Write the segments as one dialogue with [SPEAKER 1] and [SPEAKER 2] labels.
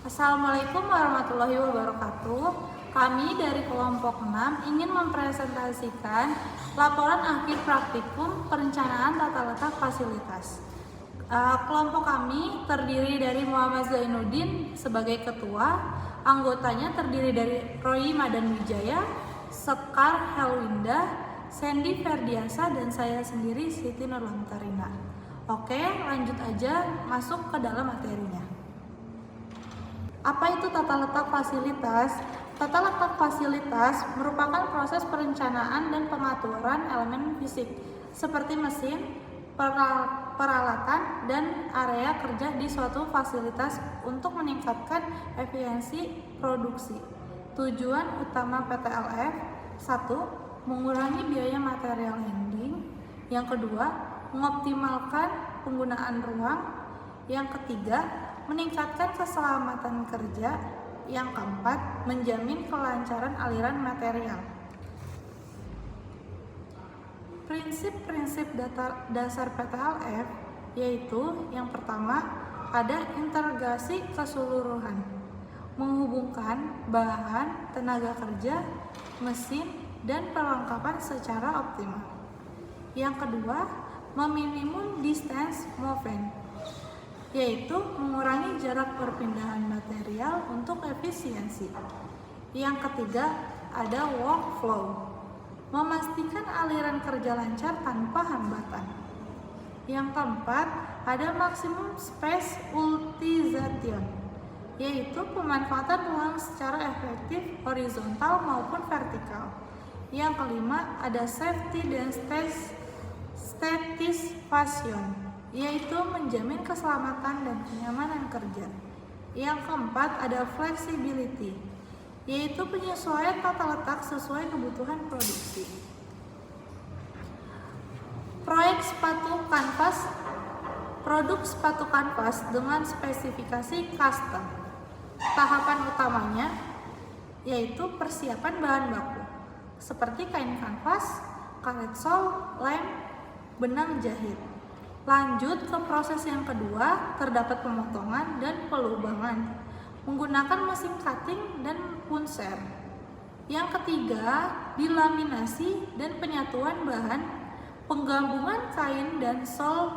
[SPEAKER 1] Assalamualaikum warahmatullahi wabarakatuh. Kami dari kelompok 6 ingin mempresentasikan laporan akhir praktikum perencanaan tata letak fasilitas. Kelompok kami terdiri dari Muhammad Zainuddin sebagai ketua, anggotanya terdiri dari Roy Madan Wijaya, Sekar Helwinda, Sandy Ferdiasa, dan saya sendiri Siti Nurlantarina. Oke, lanjut aja masuk ke dalam materinya. Apa itu tata letak fasilitas? Tata letak fasilitas merupakan proses perencanaan dan pengaturan elemen fisik seperti mesin, peralatan, dan area kerja di suatu fasilitas untuk meningkatkan efisiensi produksi. Tujuan utama PTLF: 1. Mengurangi biaya material handling. Yang kedua, mengoptimalkan penggunaan ruang. Yang ketiga, meningkatkan keselamatan kerja. Yang keempat, menjamin kelancaran aliran material. Prinsip-prinsip dasar PTLF yaitu yang pertama, ada integrasi keseluruhan, menghubungkan bahan, tenaga kerja, mesin, dan perlengkapan secara optimal. Yang kedua, meminimum distance movement, yaitu mengurangi jarak perpindahan material untuk efisiensi. Yang ketiga, ada workflow, memastikan aliran kerja lancar tanpa hambatan. Yang keempat, ada maximum space utilization, yaitu pemanfaatan ruang secara efektif horizontal maupun vertikal. Yang kelima, ada safety dan satisfaction, yaitu menjamin keselamatan dan kenyamanan kerja. Yang keempat, ada flexibility, yaitu penyesuaian tata letak sesuai kebutuhan produksi. Proyek sepatu kanvas, produk sepatu kanvas dengan spesifikasi custom. Tahapan utamanya yaitu persiapan bahan baku seperti kain kanvas, karet sol, lem, benang jahit. Lanjut ke proses yang kedua, terdapat pemotongan dan pelubangan menggunakan mesin cutting dan punser. Yang ketiga, dilaminasi dan penyatuan bahan, penggabungan kain dan sol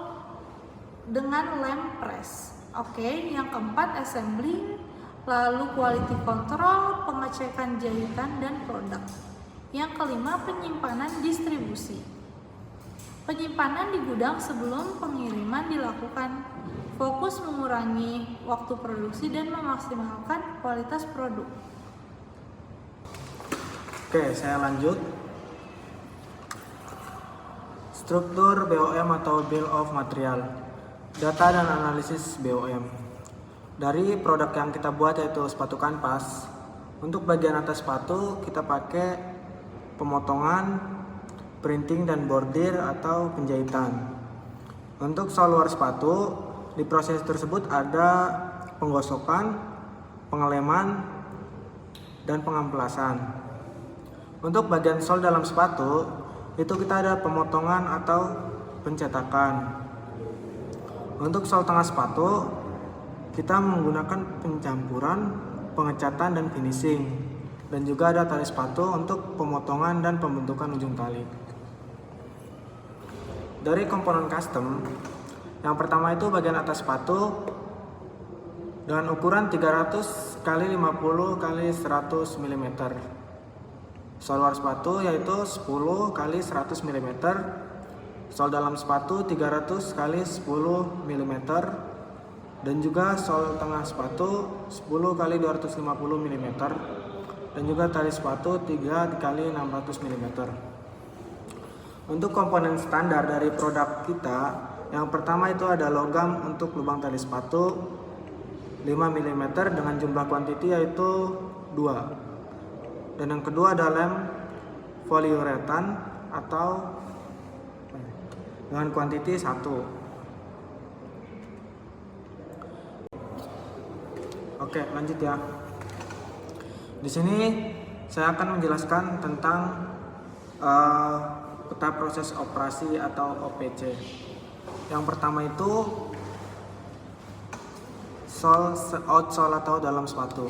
[SPEAKER 1] dengan lem press. Oke, yang keempat, assembling, lalu quality control, pengecekan jahitan dan produk. Yang kelima, penyimpanan distribusi. Penyimpanan di gudang sebelum pengiriman dilakukan. Fokus mengurangi waktu produksi dan memaksimalkan kualitas produk.
[SPEAKER 2] Oke, saya lanjut. Struktur BOM atau Bill of Material. Data dan analisis BOM. Dari produk yang kita buat yaitu sepatu kanvas. Untuk bagian atas sepatu kita pakai pemotongan, printing dan bordir atau penjahitan. Untuk sol luar sepatu, di proses tersebut ada penggosokan, pengeleman, dan pengampelasan. Untuk bagian sol dalam sepatu, itu kita ada pemotongan atau pencetakan. Untuk sol tengah sepatu, kita menggunakan pencampuran, pengecatan, dan finishing. Dan juga ada tali sepatu untuk pemotongan dan pembentukan ujung tali. Dari komponen custom, yang pertama itu bagian atas sepatu dengan ukuran 300 x 50 x 100 mm. Sol luar sepatu yaitu 10 x 100 mm. Sol dalam sepatu 300 x 10 mm. Dan juga sol tengah sepatu 10 x 250 mm. Dan juga tali sepatu 3 x 600 mm. Untuk komponen standar dari produk kita, yang pertama itu ada logam untuk lubang tali sepatu 5 mm dengan jumlah kuantiti yaitu 2. Dan yang kedua ada lem poliuretan atau dengan kuantiti 1. Oke, lanjut ya. Di sini saya akan menjelaskan tentang peta proses operasi atau OPC. Yang pertama itu outsole atau dalam sepatu.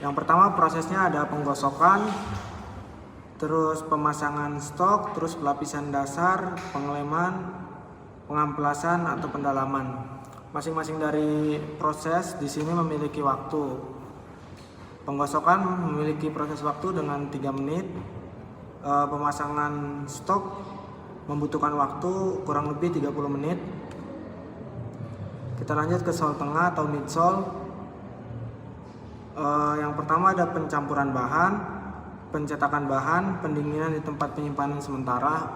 [SPEAKER 2] Yang pertama prosesnya ada penggosokan, terus pemasangan stok, terus pelapisan dasar, pengeleman, pengamplasan atau pendalaman. Masing-masing dari proses di sini memiliki waktu. Penggosokan memiliki proses waktu dengan 3 menit. Pemasangan stok membutuhkan waktu kurang lebih 30 menit. Kita lanjut ke sole tengah atau midsole. Yang pertama ada pencampuran bahan, pencetakan bahan, pendinginan di tempat penyimpanan sementara.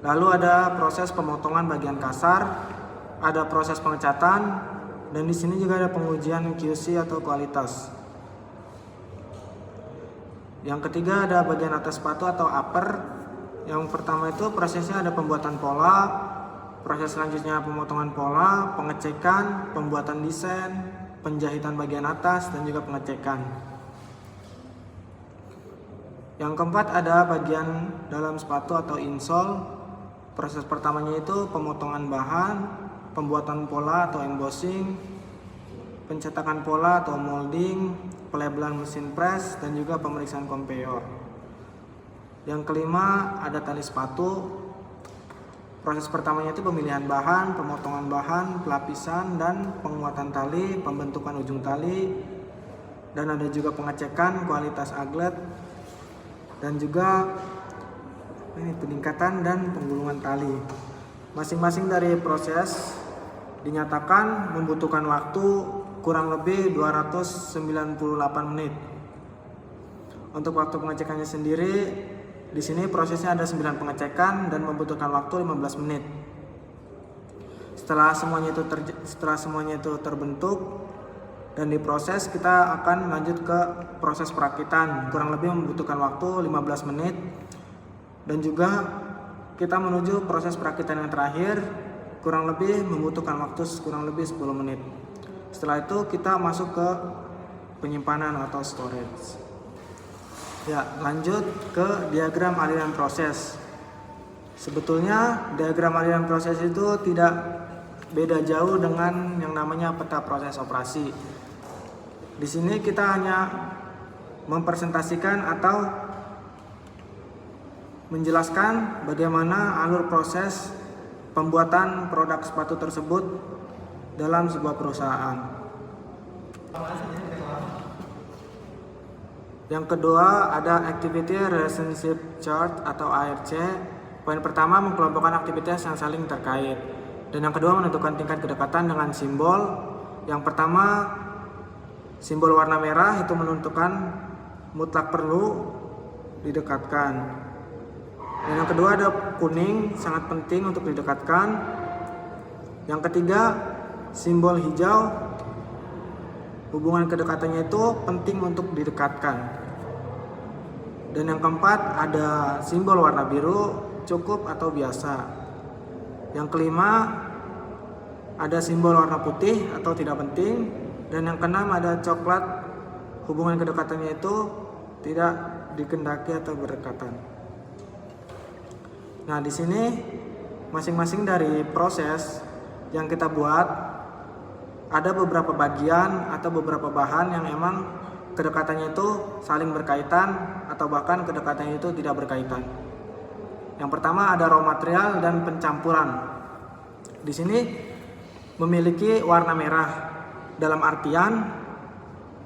[SPEAKER 2] Lalu ada proses pemotongan bagian kasar, ada proses pengecatan, dan di sini juga ada pengujian QC atau kualitas. Yang ketiga ada bagian atas sepatu atau upper. Yang pertama itu prosesnya ada pembuatan pola, proses selanjutnya pemotongan pola, pengecekan, pembuatan desain, penjahitan bagian atas, dan juga pengecekan. Yang keempat ada bagian dalam sepatu atau insole. Proses pertamanya itu pemotongan bahan, pembuatan pola atau embossing, pencetakan pola atau molding, pelabelan mesin press, dan juga pemeriksaan conveyor. Yang kelima ada tali sepatu. Proses pertamanya itu pemilihan bahan, pemotongan bahan, pelapisan, dan penguatan tali, pembentukan ujung tali, dan ada juga pengecekan kualitas aglet, dan juga peningkatan dan penggulungan tali. Masing-masing dari proses dinyatakan membutuhkan waktu kurang lebih 298 menit. Untuk waktu pengecekannya sendiri, di sini prosesnya ada 9 pengecekan dan membutuhkan waktu 15 menit. Setelah semuanya itu terbentuk dan diproses, kita akan lanjut ke proses perakitan. Kurang lebih membutuhkan waktu 15 menit. Dan juga kita menuju proses perakitan yang terakhir, kurang lebih membutuhkan waktu kurang lebih 10 menit. Setelah itu kita masuk ke penyimpanan atau storage. Ya, lanjut ke diagram aliran proses. Sebetulnya diagram aliran proses itu tidak beda jauh dengan yang namanya peta proses operasi. Di sini kita hanya mempresentasikan atau menjelaskan bagaimana alur proses pembuatan produk sepatu tersebut dalam sebuah perusahaan. Yang kedua ada Activity Relationship Chart atau ARC. Poin pertama mengelompokkan aktivitas yang saling terkait. Dan yang kedua menentukan tingkat kedekatan dengan simbol. Yang pertama simbol warna merah itu menentukan mutlak perlu didekatkan. Dan yang kedua ada kuning, sangat penting untuk didekatkan. Yang ketiga simbol hijau, hubungan kedekatannya itu penting untuk didekatkan. Dan yang keempat ada simbol warna biru, cukup atau biasa. Yang kelima ada simbol warna putih atau tidak penting. Dan yang keenam ada coklat, hubungan kedekatannya itu tidak dikehendaki atau berdekatan. Nah, di sini masing-masing dari proses yang kita buat ada beberapa bagian atau beberapa bahan yang emang kedekatannya itu saling berkaitan atau bahkan kedekatannya itu tidak berkaitan. Yang pertama ada raw material dan pencampuran. Di sini memiliki warna merah dalam artian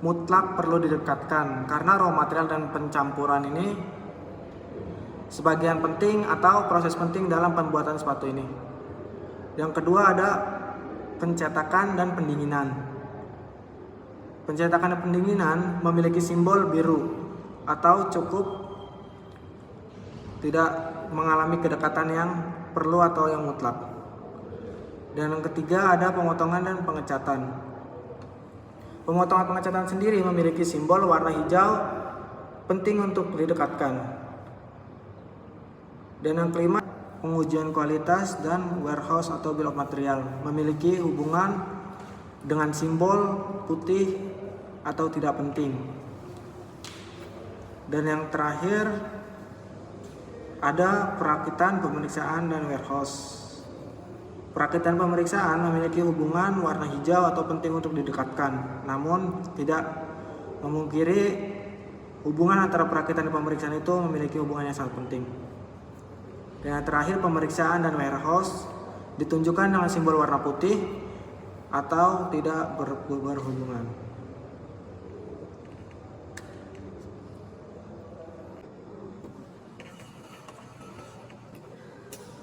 [SPEAKER 2] mutlak perlu didekatkan karena raw material dan pencampuran ini sebagian penting atau proses penting dalam pembuatan sepatu ini. Yang kedua ada pencetakan dan pendinginan. Pencetakan dan pendinginan memiliki simbol biru atau cukup tidak mengalami kedekatan yang perlu atau yang mutlak. Dan yang ketiga ada pemotongan dan pengecatan. Pemotongan pengecatan sendiri memiliki simbol warna hijau penting untuk didekatkan. Dan yang kelima pengujian kualitas dan warehouse atau bill of material memiliki hubungan dengan simbol putih atau tidak penting. Dan yang terakhir ada perakitan, pemeriksaan, dan warehouse. Perakitan pemeriksaan memiliki hubungan warna hijau atau penting untuk didekatkan, namun tidak memungkiri hubungan antara perakitan dan pemeriksaan itu memiliki hubungan yang sangat penting. Dan yang terakhir, pemeriksaan dan warehouse ditunjukkan dengan simbol warna putih atau tidak berhubungan.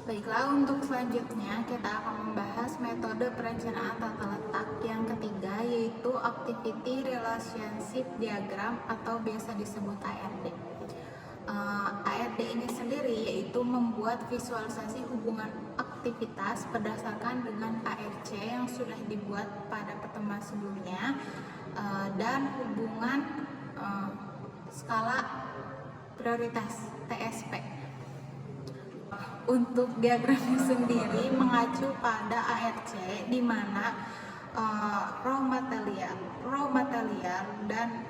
[SPEAKER 1] Baiklah, untuk selanjutnya kita akan membahas metode perencanaan tata letak yang ketiga, yaitu Activity Relationship Diagram atau biasa disebut ARD. ARD ini sendiri yaitu membuat visualisasi hubungan aktivitas berdasarkan dengan ARC yang sudah dibuat pada pertemuan sebelumnya, dan hubungan skala prioritas TSP. Untuk diagramnya sendiri mengacu pada ARC, di mana raw material dan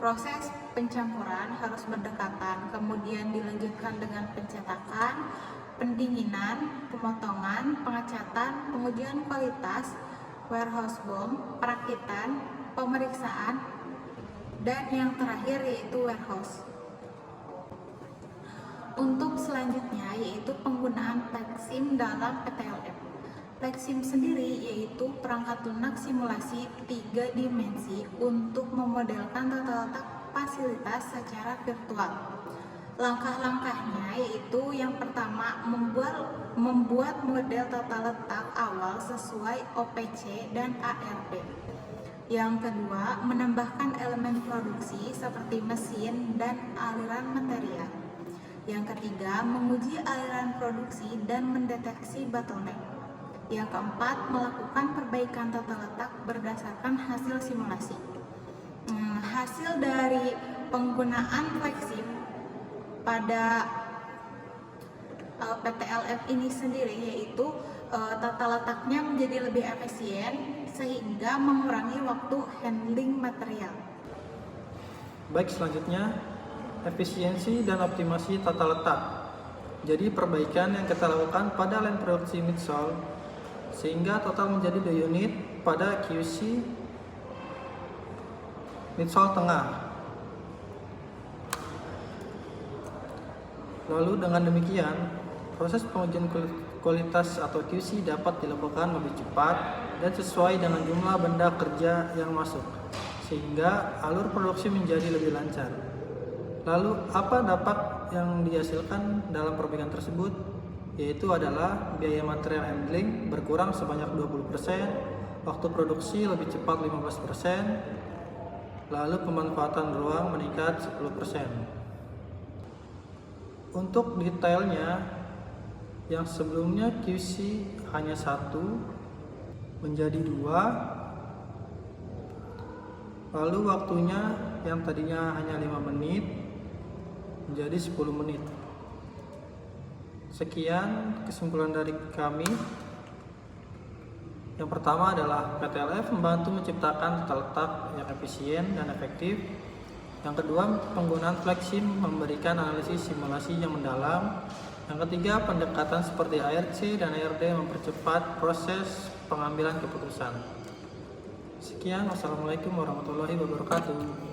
[SPEAKER 1] proses pencampuran harus berdekatan, kemudian dilanjutkan dengan pencetakan, pendinginan, pemotongan, pengecatan, pengujian kualitas, warehouse bomb, perakitan, pemeriksaan, dan yang terakhir yaitu warehouse. Untuk selanjutnya yaitu penggunaan Plexim dalam PTLF. Plexim sendiri yaitu perangkat lunak simulasi 3 dimensi untuk memodelkan tata letak fasilitas secara virtual. Langkah-langkahnya yaitu yang pertama membuat model tata letak awal sesuai OPC dan ARB. Yang kedua, menambahkan elemen produksi seperti mesin dan aliran material. Yang ketiga, menguji aliran produksi dan mendeteksi bottleneck. Yang keempat, melakukan perbaikan tata letak berdasarkan hasil simulasi. Hasil dari penggunaan Plexim pada PTLF ini sendiri yaitu tata letaknya menjadi lebih efisien sehingga mengurangi waktu handling material.
[SPEAKER 3] Baik, selanjutnya efisiensi dan optimasi tata letak. Jadi perbaikan yang kita lakukan pada line produksi midsole sehingga total menjadi 2 unit pada QC midsole tengah. Lalu dengan demikian proses pengujian kualitas atau QC dapat dilakukan lebih cepat dan sesuai dengan jumlah benda kerja yang masuk, sehingga alur produksi menjadi lebih lancar. Lalu apa dampak yang dihasilkan dalam perbaikan tersebut? Yaitu adalah biaya material handling berkurang sebanyak 20%, waktu produksi lebih cepat 15%, lalu pemanfaatan ruang meningkat 10%. Untuk detailnya, yang sebelumnya QC hanya 1 menjadi 2, lalu waktunya yang tadinya hanya 5 menit menjadi 10 menit. Sekian kesimpulan dari kami. Yang pertama adalah PTLF membantu menciptakan tata letak yang efisien dan efektif. Yang kedua, penggunaan Plexim memberikan analisis simulasi yang mendalam. Yang ketiga, pendekatan seperti ARC dan ARD mempercepat proses pengambilan keputusan. Sekian, wassalamualaikum warahmatullahi wabarakatuh.